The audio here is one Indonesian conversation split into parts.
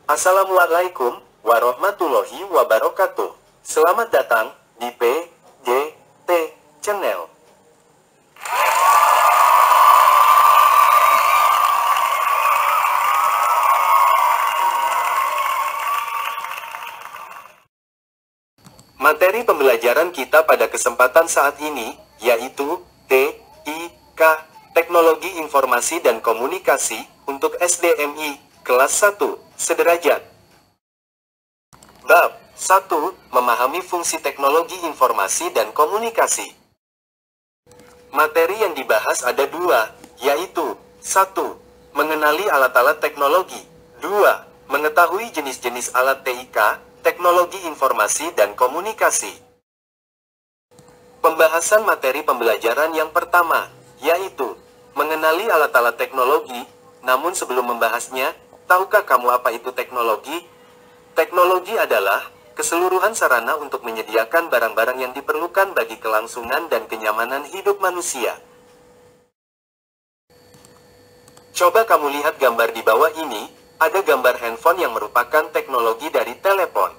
Assalamualaikum warahmatullahi wabarakatuh. Selamat datang di PJT Channel. Materi pembelajaran kita pada kesempatan saat ini, yaitu TIK, Teknologi Informasi dan Komunikasi, untuk SDMI, kelas 1, sederajat. Bab 1. Memahami fungsi teknologi informasi dan komunikasi. Materi yang dibahas ada dua, yaitu 1. Mengenali alat-alat teknologi. 2. Mengetahui jenis-jenis alat TIK, Teknologi Informasi dan Komunikasi. Pembahasan materi pembelajaran yang pertama, yaitu mengenali alat-alat teknologi. Namun sebelum membahasnya, tahukah kamu apa itu teknologi? Teknologi adalah keseluruhan sarana untuk menyediakan barang-barang yang diperlukan bagi kelangsungan dan kenyamanan hidup manusia. Coba kamu lihat gambar di bawah ini, ada gambar handphone yang merupakan teknologi dari telepon.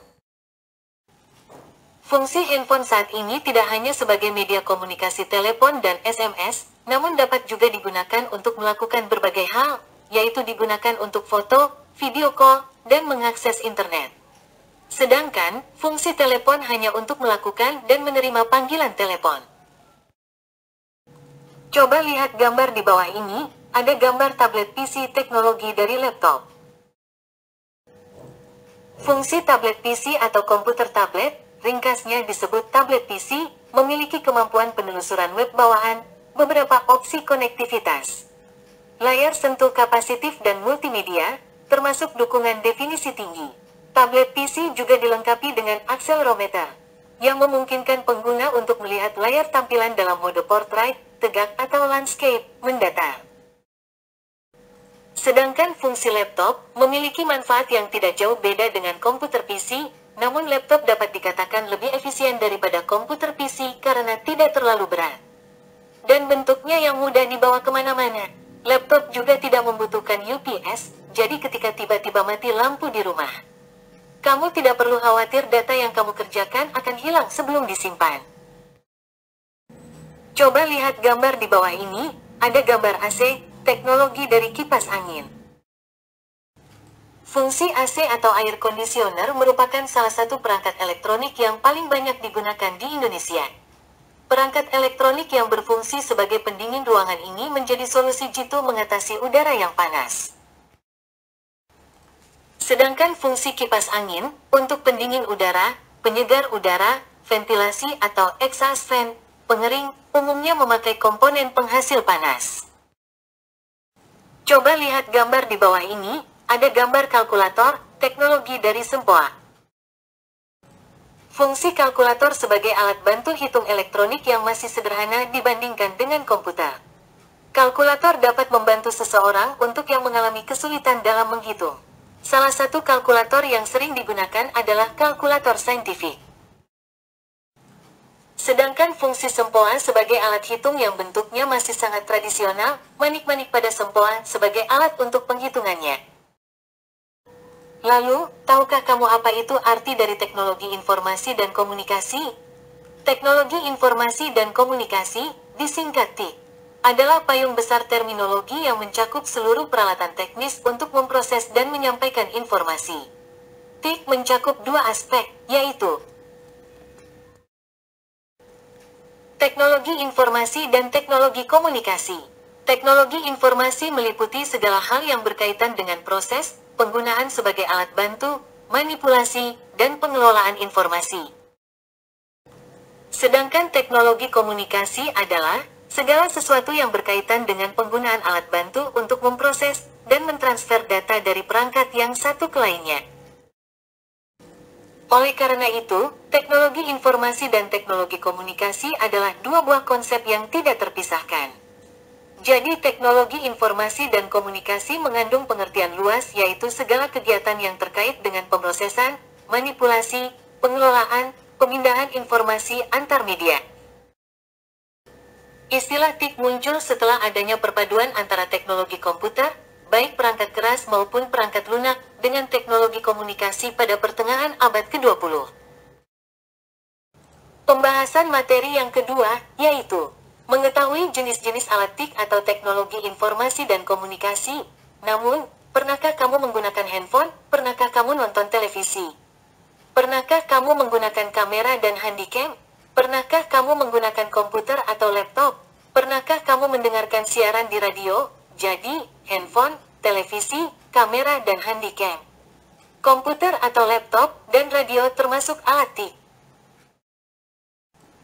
Fungsi handphone saat ini tidak hanya sebagai media komunikasi telepon dan SMS, namun dapat juga digunakan untuk melakukan berbagai hal, yaitu digunakan untuk foto, video call, dan mengakses internet. Sedangkan, fungsi telepon hanya untuk melakukan dan menerima panggilan telepon. Coba lihat gambar di bawah ini, ada gambar tablet PC teknologi dari laptop. Fungsi tablet PC atau komputer tablet, ringkasnya disebut tablet PC, memiliki kemampuan penelusuran web bawahan, beberapa opsi konektivitas, layar sentuh kapasitif dan multimedia, termasuk dukungan definisi tinggi. Tablet PC juga dilengkapi dengan akselerometer, yang memungkinkan pengguna untuk melihat layar tampilan dalam mode portrait, tegak atau landscape, mendatar. Sedangkan fungsi laptop memiliki manfaat yang tidak jauh beda dengan komputer PC, namun laptop dapat dikatakan lebih efisien daripada komputer PC karena tidak terlalu berat. Dan bentuknya yang mudah dibawa kemana-mana. Laptop juga tidak membutuhkan UPS, jadi ketika tiba-tiba mati lampu di rumah, kamu tidak perlu khawatir data yang kamu kerjakan akan hilang sebelum disimpan. Coba lihat gambar di bawah ini, ada gambar AC, teknologi dari kipas angin. Fungsi AC atau air conditioner merupakan salah satu perangkat elektronik yang paling banyak digunakan di Indonesia. Perangkat elektronik yang berfungsi sebagai pendingin ruangan ini menjadi solusi jitu mengatasi udara yang panas. Sedangkan fungsi kipas angin, untuk pendingin udara, penyegar udara, ventilasi atau exhaust fan, pengering, umumnya memakai komponen penghasil panas. Coba lihat gambar di bawah ini, ada gambar kalkulator, teknologi dari Sempoa. Fungsi kalkulator sebagai alat bantu hitung elektronik yang masih sederhana dibandingkan dengan komputer. Kalkulator dapat membantu seseorang untuk yang mengalami kesulitan dalam menghitung. Salah satu kalkulator yang sering digunakan adalah kalkulator saintifik. Sedangkan fungsi Sempoa sebagai alat hitung yang bentuknya masih sangat tradisional, manik-manik pada Sempoa sebagai alat untuk penghitungannya. Lalu, tahukah kamu apa itu arti dari teknologi informasi dan komunikasi? Teknologi informasi dan komunikasi, disingkat TIK, adalah payung besar terminologi yang mencakup seluruh peralatan teknis untuk memproses dan menyampaikan informasi. TIK mencakup dua aspek, yaitu teknologi informasi dan teknologi komunikasi. Teknologi informasi meliputi segala hal yang berkaitan dengan proses, penggunaan sebagai alat bantu, manipulasi, dan pengelolaan informasi. Sedangkan teknologi komunikasi adalah segala sesuatu yang berkaitan dengan penggunaan alat bantu untuk memproses dan mentransfer data dari perangkat yang satu ke lainnya. Oleh karena itu, teknologi informasi dan teknologi komunikasi adalah dua buah konsep yang tidak terpisahkan. Jadi teknologi informasi dan komunikasi mengandung pengertian luas yaitu segala kegiatan yang terkait dengan pemrosesan, manipulasi, pengelolaan, pemindahan informasi antar media. Istilah TIK muncul setelah adanya perpaduan antara teknologi komputer, baik perangkat keras maupun perangkat lunak, dengan teknologi komunikasi pada pertengahan abad ke-20. Pembahasan materi yang kedua, yaitu mengetahui jenis-jenis alat TIK atau teknologi informasi dan komunikasi. Namun, pernahkah kamu menggunakan handphone? Pernahkah kamu nonton televisi? Pernahkah kamu menggunakan kamera dan handycam? Pernahkah kamu menggunakan komputer atau laptop? Pernahkah kamu mendengarkan siaran di radio? Jadi, handphone, televisi, kamera dan handycam, komputer atau laptop, dan radio termasuk alat TIK.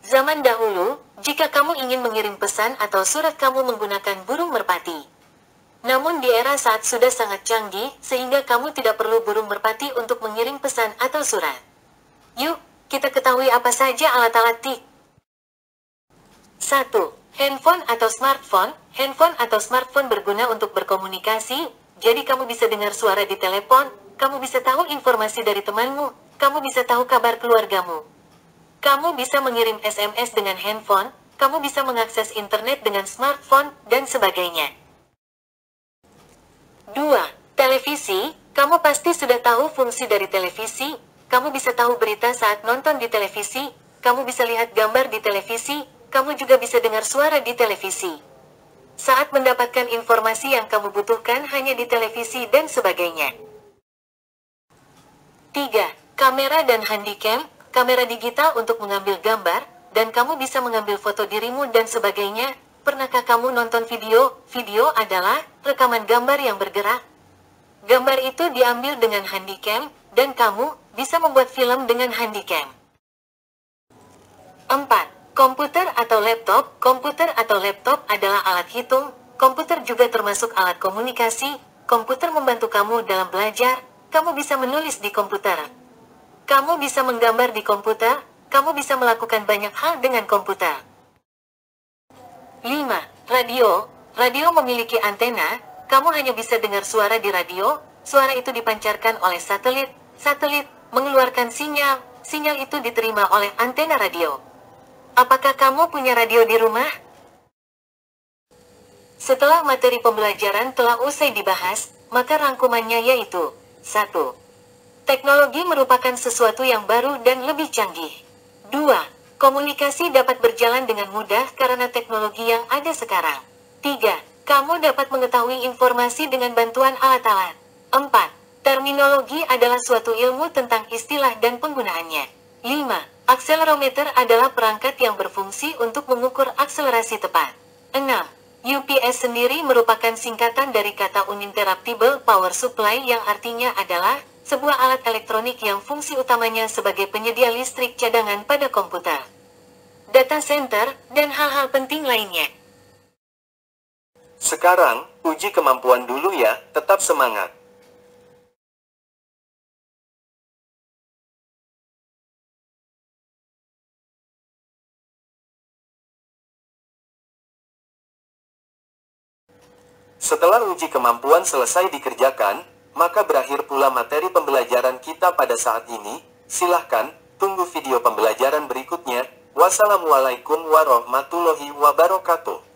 Zaman dahulu, jika kamu ingin mengirim pesan atau surat kamu menggunakan burung merpati. Namun di era saat sudah sangat canggih, sehingga kamu tidak perlu burung merpati untuk mengirim pesan atau surat. Yuk, kita ketahui apa saja alat-alat TIK. 1. Handphone atau smartphone. Handphone atau smartphone berguna untuk berkomunikasi, jadi kamu bisa dengar suara di telepon, kamu bisa tahu informasi dari temanmu, kamu bisa tahu kabar keluargamu. Kamu bisa mengirim SMS dengan handphone, kamu bisa mengakses internet dengan smartphone, dan sebagainya. 2. Televisi. Kamu pasti sudah tahu fungsi dari televisi, kamu bisa tahu berita saat nonton di televisi, kamu bisa lihat gambar di televisi, kamu juga bisa dengar suara di televisi. Saat mendapatkan informasi yang kamu butuhkan hanya di televisi dan sebagainya. 3. Kamera dan handycam. Kamera digital untuk mengambil gambar, dan kamu bisa mengambil foto dirimu dan sebagainya. Pernahkah kamu nonton video? Video adalah rekaman gambar yang bergerak. Gambar itu diambil dengan handycam, dan kamu bisa membuat film dengan handycam. 4. Komputer atau laptop. Komputer atau laptop adalah alat hitung, komputer juga termasuk alat komunikasi, komputer membantu kamu dalam belajar, kamu bisa menulis di komputer. Kamu bisa menggambar di komputer, kamu bisa melakukan banyak hal dengan komputer. 5. Radio. Radio memiliki antena, kamu hanya bisa dengar suara di radio, suara itu dipancarkan oleh satelit, satelit mengeluarkan sinyal, sinyal itu diterima oleh antena radio. Apakah kamu punya radio di rumah? Setelah materi pembelajaran telah usai dibahas, maka rangkumannya yaitu 1. Teknologi merupakan sesuatu yang baru dan lebih canggih. 2. Komunikasi dapat berjalan dengan mudah karena teknologi yang ada sekarang. 3. Kamu dapat mengetahui informasi dengan bantuan alat-alat. 4. Terminologi adalah suatu ilmu tentang istilah dan penggunaannya. 5. Akselerometer adalah perangkat yang berfungsi untuk mengukur akselerasi tepat. 6. UPS sendiri merupakan singkatan dari kata Uninterruptible Power Supply yang artinya adalah sebuah alat elektronik yang fungsi utamanya sebagai penyedia listrik cadangan pada komputer, data center, dan hal-hal penting lainnya. Sekarang, uji kemampuan dulu ya, tetap semangat. Setelah uji kemampuan selesai dikerjakan, maka berakhir pula materi pembelajaran kita pada saat ini. Silahkan, tunggu video pembelajaran berikutnya. Wassalamualaikum warahmatullahi wabarakatuh.